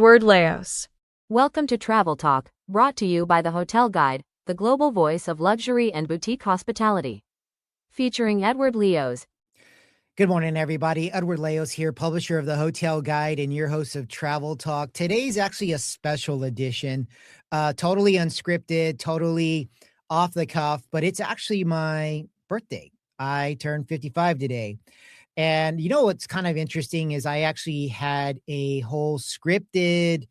Word Laos. Welcome to Travel Talk, brought to you by The Hotel Guide, the global voice of luxury and boutique hospitality. Featuring Edward Leos. Good morning, everybody. Edward Leos here, publisher of The Hotel Guide and your host of Travel Talk. Today's actually a special edition, totally unscripted, totally off the cuff, but it's actually my birthday. I turned 55 today. And you know what's kind of interesting is I actually had a whole scripted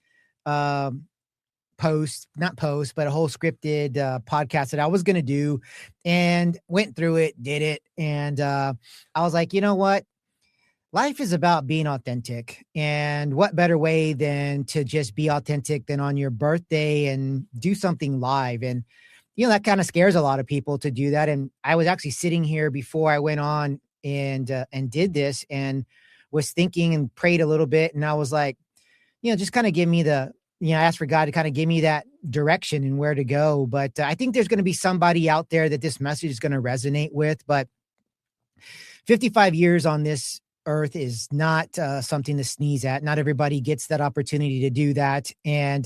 not post, but a whole scripted podcast that I was going to do and went through it, did it. And I was like, you know what? Life is about being authentic. And what better way than to just be authentic than on your birthday and do something live? And, you know, that kind of scares a lot of people to do that. And I was actually sitting here before I went on and did this and was thinking and prayed a little bit. And I was like, you know, just kind of give me I asked for God to kind of give me that direction and where to go. But I think there's going to be somebody out there that this message is going to resonate with. But 55 years on this earth is not something to sneeze at. Not everybody gets that opportunity to do that. And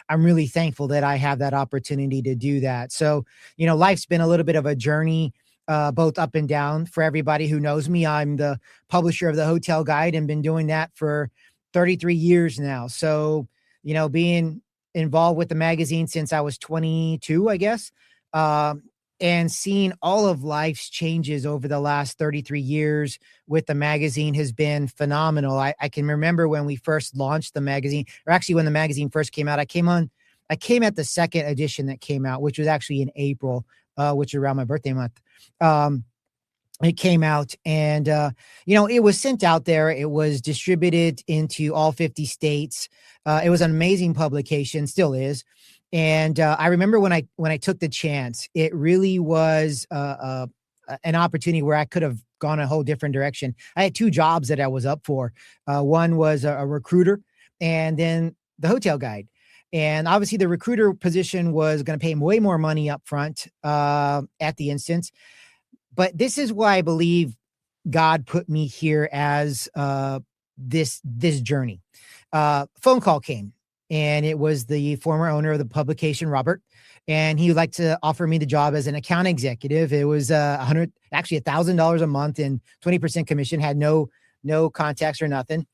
I'm really thankful that I have that opportunity to do that. So, you know, life's been a little bit of a journey, both up and down. For everybody who knows me, I'm the publisher of The Hotel Guide and been doing that for 33 years now. So, you know, being involved with the magazine since I was 22, I guess, and seeing all of life's changes over the last 33 years with the magazine has been phenomenal. I can remember when we first launched the magazine, or actually when the magazine first came out, I came at the second edition that came out, which was actually in April, which is around my birthday month. It came out and, you know, it was sent out there. It was distributed into all 50 states. It was an amazing publication, still is. And I remember when I took the chance, it really was an opportunity where I could have gone a whole different direction. I had two jobs that I was up for. One was a recruiter and then the hotel guide. And obviously the recruiter position was going to pay way more money up front at the instance. But this is why I believe God put me here as this journey. Phone call came, and it was the former owner of the publication, Robert, and he would like to offer me the job as an account executive. It was $1,000 a month and 20% commission. Had no contacts or nothing,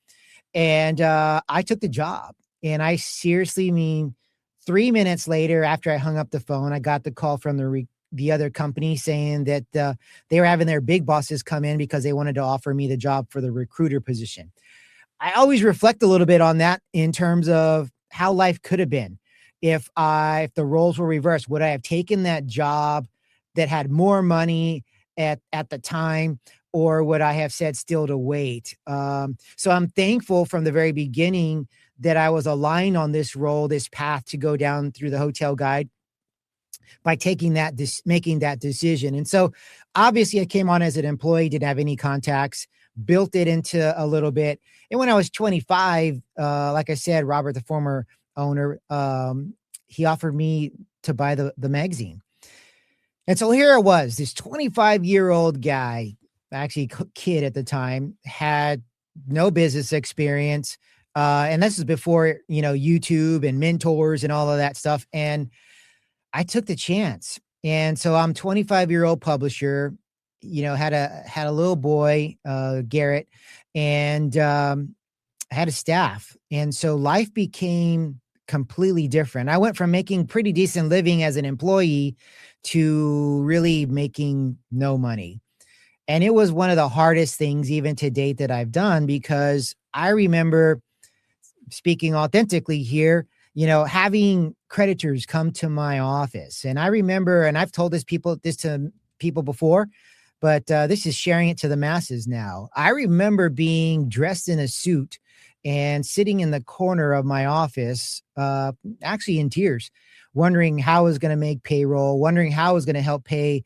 and I took the job. And I seriously mean, 3 minutes later, after I hung up the phone, I got the call from the other company saying that they were having their big bosses come in because they wanted to offer me the job for the recruiter position. I always reflect a little bit on that in terms of how life could have been if the roles were reversed. Would I have taken that job that had more money at the time, or would I have said still to wait? So I'm thankful from the very beginning that I was aligned on this role, this path to go down through the hotel guide, by making that decision. And so obviously I came on as an employee, didn't have any contacts, built it into a little bit. And when I was 25, like I said, Robert, the former owner, he offered me to buy the magazine. And so here I was, this 25-year-old guy, actually kid at the time, had no business experience. And this is before, you know, YouTube and mentors and all of that stuff. And I took the chance. And so I'm 25-year-old publisher, you know, had a little boy, Garrett, and had a staff. And so life became completely different. I went from making pretty decent living as an employee to really making no money. And it was one of the hardest things even to date that I've done, because I remember, speaking authentically here, you know, having creditors come to my office. And I remember, and I've told this to people before, but this is sharing it to the masses now. I remember being dressed in a suit and sitting in the corner of my office, actually in tears, wondering how I was going to make payroll, wondering how I was going to help pay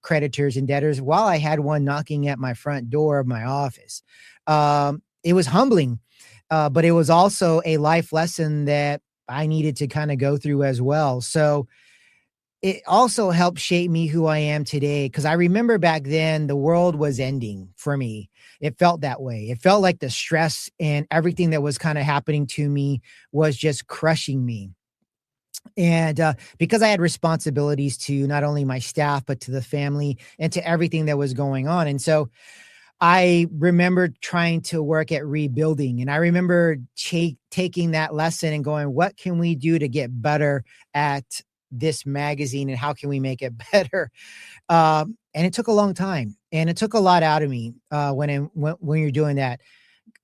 creditors and debtors while I had one knocking at my front door of my office. It was humbling. But it was also a life lesson that I needed to kind of go through as well. So it also helped shape me who I am today. Cause I remember back then the world was ending for me. It felt that way. It felt like the stress and everything that was kind of happening to me was just crushing me. And because I had responsibilities to not only my staff, but to the family and to everything that was going on. And so I remember trying to work at rebuilding. And I remember taking that lesson and going, what can we do to get better at this magazine and how can we make it better? And it took a long time and it took a lot out of me when you're doing that.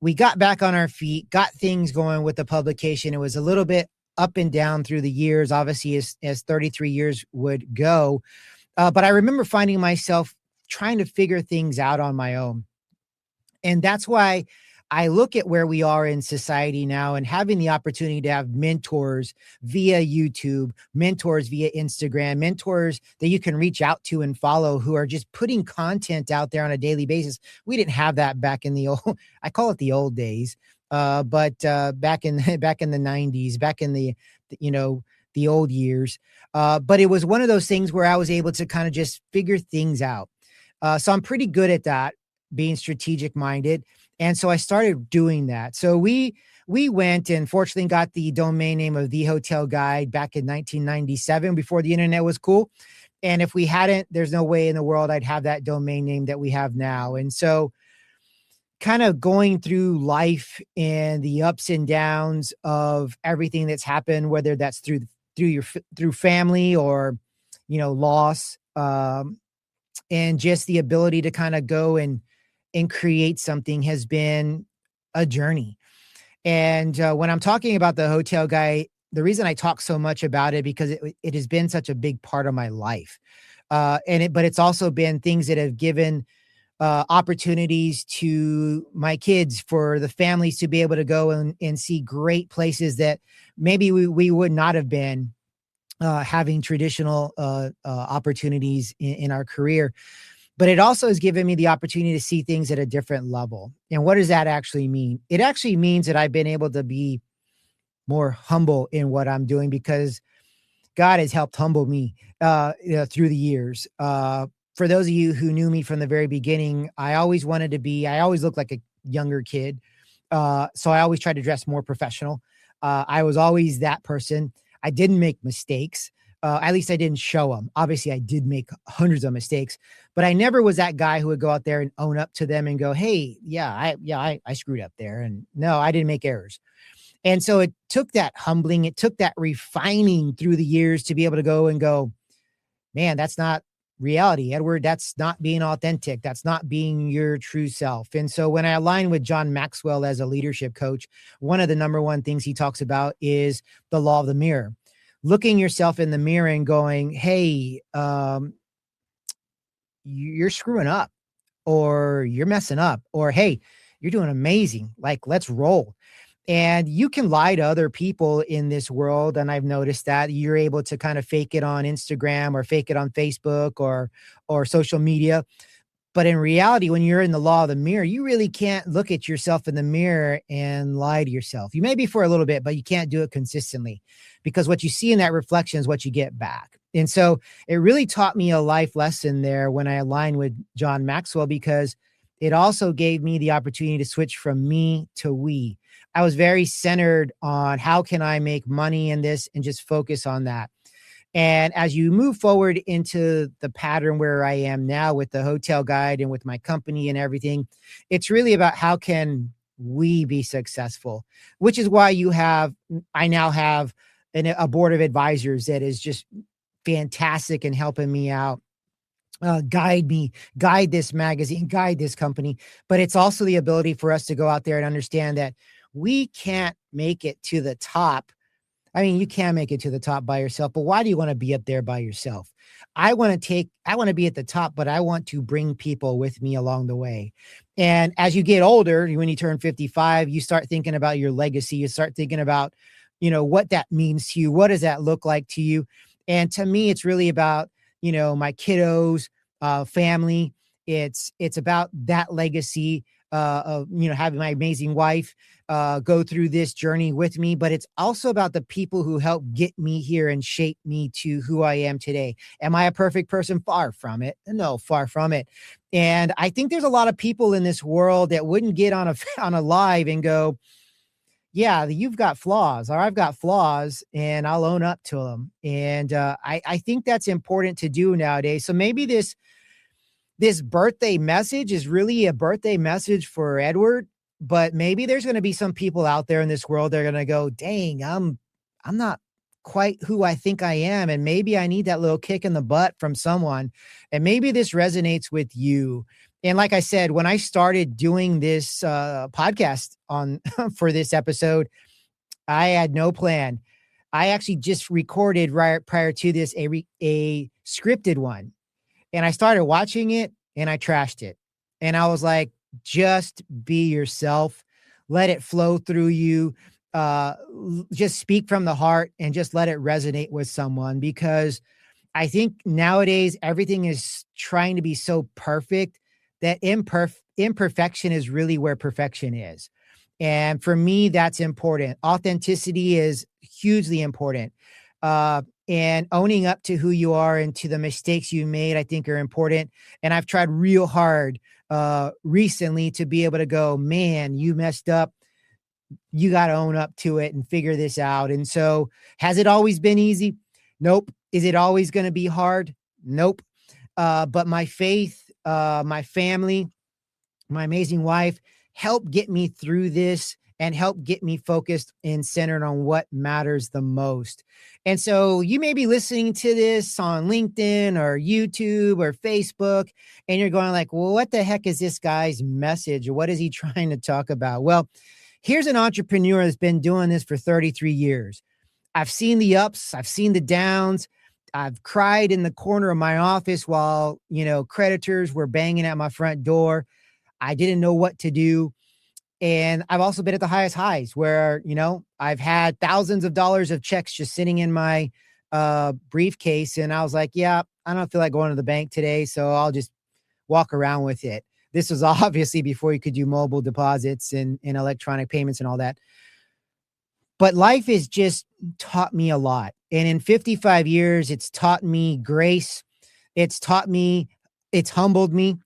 We got back on our feet, got things going with the publication. It was a little bit up and down through the years, obviously, as 33 years would go. But I remember finding myself trying to figure things out on my own. And that's why I look at where we are in society now and having the opportunity to have mentors via YouTube, mentors via Instagram, mentors that you can reach out to and follow who are just putting content out there on a daily basis. We didn't have that back in the old, I call it the old days. But back in back in the 90s, back in the old years. But it was one of those things where I was able to kind of just figure things out. So I'm pretty good at that, being strategic minded. And so I started doing that. So we went and fortunately got the domain name of The Hotel Guide back in 1997 before the internet was cool. And if we hadn't, there's no way in the world I'd have that domain name that we have now. And so kind of going through life and the ups and downs of everything that's happened, whether that's through family or, loss, and just the ability to kind of go and create something has been a journey. And when I'm talking about the hotel guy, the reason I talk so much about it because it has been such a big part of my life, but it's also been things that have given opportunities to my kids, for the families to be able to go and see great places that maybe we would not have been having traditional opportunities in our career. But it also has given me the opportunity to see things at a different level. And what does that actually mean? It actually means that I've been able to be more humble in what I'm doing because God has helped humble me through the years. For those of you who knew me from the very beginning, I always looked like a younger kid. So I always tried to dress more professional. I was always that person. I didn't make mistakes. At least I didn't show them. Obviously, I did make hundreds of mistakes, but I never was that guy who would go out there and own up to them and go, "Hey, I screwed up there." And no, I didn't make errors. And so it took that humbling, it took that refining through the years to be able to go, man, that's not reality, Edward. That's not being authentic. That's not being your true self. And so when I align with John Maxwell as a leadership coach, one of the number one things he talks about is the law of the mirror. Looking yourself in the mirror and going, hey, you're screwing up, or you're messing up, or hey, you're doing amazing. Like, let's roll. And you can lie to other people in this world. And I've noticed that you're able to kind of fake it on Instagram or fake it on Facebook or social media. But in reality, when you're in the law of the mirror, you really can't look at yourself in the mirror and lie to yourself. You may be for a little bit, but you can't do it consistently, because what you see in that reflection is what you get back. And so it really taught me a life lesson there when I aligned with John Maxwell, because it also gave me the opportunity to switch from me to we. I was very centered on how can I make money in this and just focus on that. And as you move forward into the pattern where I am now with the hotel guide and with my company and everything, it's really about how can we be successful, which is why I now have a board of advisors that is just fantastic and helping me out, guide this magazine, guide this company. But it's also the ability for us to go out there and understand that we can't make it to the top. I mean, you can make it to the top by yourself, but why do you want to be up there by yourself? I want to be at the top, but I want to bring people with me along the way. And as you get older, when you turn 55, you start thinking about your legacy. You start thinking about, what that means to you. What does that look like to you? And to me, it's really about, my kiddos, family. It's about that legacy. of, having my amazing wife go through this journey with me, but it's also about the people who help get me here and shape me to who I am today. Am I a perfect person? Far from it. No, far from it. And I think there's a lot of people in this world that wouldn't get on a on a live and go, yeah, you've got flaws, or I've got flaws, and I'll own up to them. And I think that's important to do nowadays. So maybe this birthday message is really a birthday message for Edward, but maybe there's going to be some people out there in this world that are going to go, dang, I'm not quite who I think I am. And maybe I need that little kick in the butt from someone. And maybe this resonates with you. And like I said, when I started doing this podcast on for this episode, I had no plan. I actually just recorded right prior to this a scripted one. And I started watching it and I trashed it. And I was like, just be yourself. Let it flow through you. Just speak from the heart and just let it resonate with someone, because I think nowadays everything is trying to be so perfect that imperfection is really where perfection is. And for me, that's important. Authenticity is hugely important. And owning up to who you are and to the mistakes you made, I think, are important. And I've tried real hard recently to be able to go, man, you messed up. You got to own up to it and figure this out. And so, has it always been easy? Nope. Is it always going to be hard? Nope. But my faith, my family, my amazing wife helped get me through this and help get me focused and centered on what matters the most. And so you may be listening to this on LinkedIn or YouTube or Facebook, and you're going like, well, what the heck is this guy's message? What is he trying to talk about? Well, here's an entrepreneur that's been doing this for 33 years. I've seen the ups, I've seen the downs. I've cried in the corner of my office while, creditors were banging at my front door. I didn't know what to do. And I've also been at the highest highs where, I've had thousands of dollars of checks just sitting in my briefcase. And I was like, yeah, I don't feel like going to the bank today, so I'll just walk around with it. This was obviously before you could do mobile deposits and electronic payments and all that. But life has just taught me a lot. And in 55 years, it's taught me grace. It's humbled me.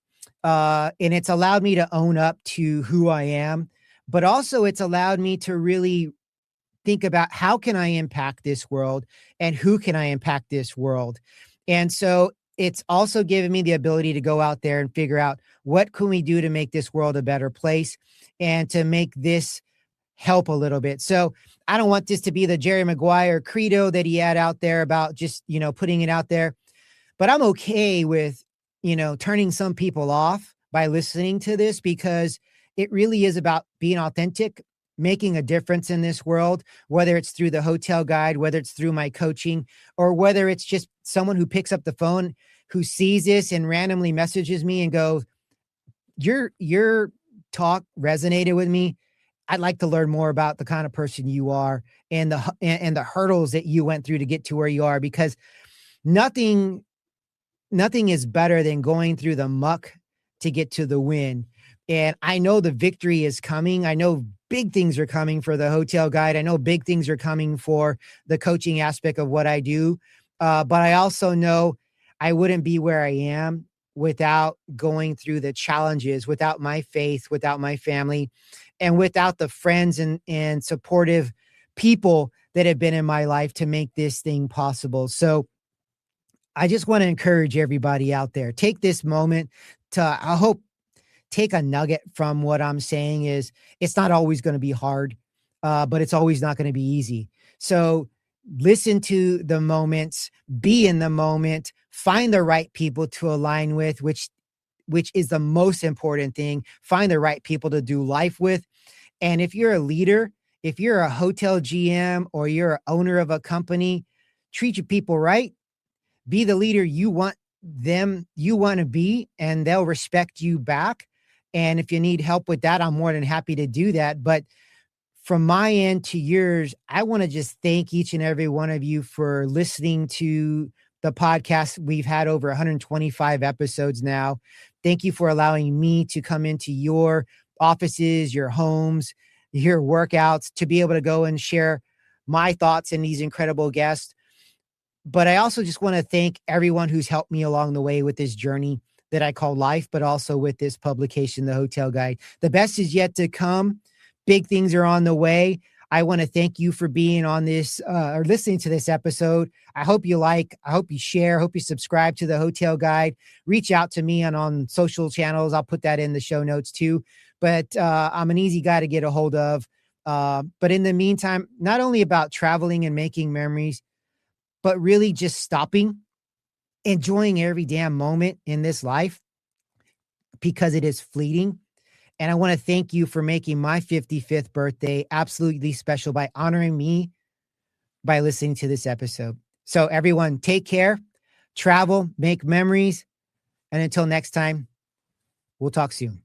And it's allowed me to own up to who I am. But also it's allowed me to really think about how can I impact this world and who can I impact this world. And so it's also given me the ability to go out there and figure out what can we do to make this world a better place and to make this help a little bit. So I don't want this to be the Jerry Maguire credo that he had out there about just, putting it out there, but I'm okay with, turning some people off by listening to this, because it really is about being authentic, making a difference in this world, whether it's through the hotel guide, whether it's through my coaching, or whether it's just someone who picks up the phone, who sees this and randomly messages me and goes, your talk resonated with me. I'd like to learn more about the kind of person you are and the hurdles that you went through to get to where you are, because nothing is better than going through the muck to get to the win. And I know the victory is coming. I know big things are coming for the hotel guide. I know big things are coming for the coaching aspect of what I do. But I also know I wouldn't be where I am without going through the challenges, without my faith, without my family, and without the friends and supportive people that have been in my life to make this thing possible. So I just want to encourage everybody out there, take this moment to, I hope, take a nugget from what I'm saying is it's not always going to be hard, but it's always not going to be easy. So listen to the moments, be in the moment, find the right people to align with, which is the most important thing. Find the right people to do life with. And if you're a leader, if you're a hotel GM or you're an owner of a company, treat your people right. Be the leader you want to be, and they'll respect you back. And if you need help with that, I'm more than happy to do that. But from my end to yours, I want to just thank each and every one of you for listening to the podcast. We've had over 125 episodes now. Thank you for allowing me to come into your offices, your homes, your workouts, to be able to go and share my thoughts and these incredible guests. But I also just want to thank everyone who's helped me along the way with this journey that I call life, but also with this publication, The Hotel Guide. The best is yet to come. Big things are on the way. I want to thank you for being on this or listening to this episode. I hope you like, I hope you share, I hope you subscribe to The Hotel Guide. Reach out to me on social channels. I'll put that in the show notes too. But I'm an easy guy to get a hold of. But in the meantime, not only about traveling and making memories, but really just stopping, enjoying every damn moment in this life because it is fleeting. And I want to thank you for making my 55th birthday absolutely special by honoring me by listening to this episode. So everyone, take care, travel, make memories. And until next time, we'll talk soon.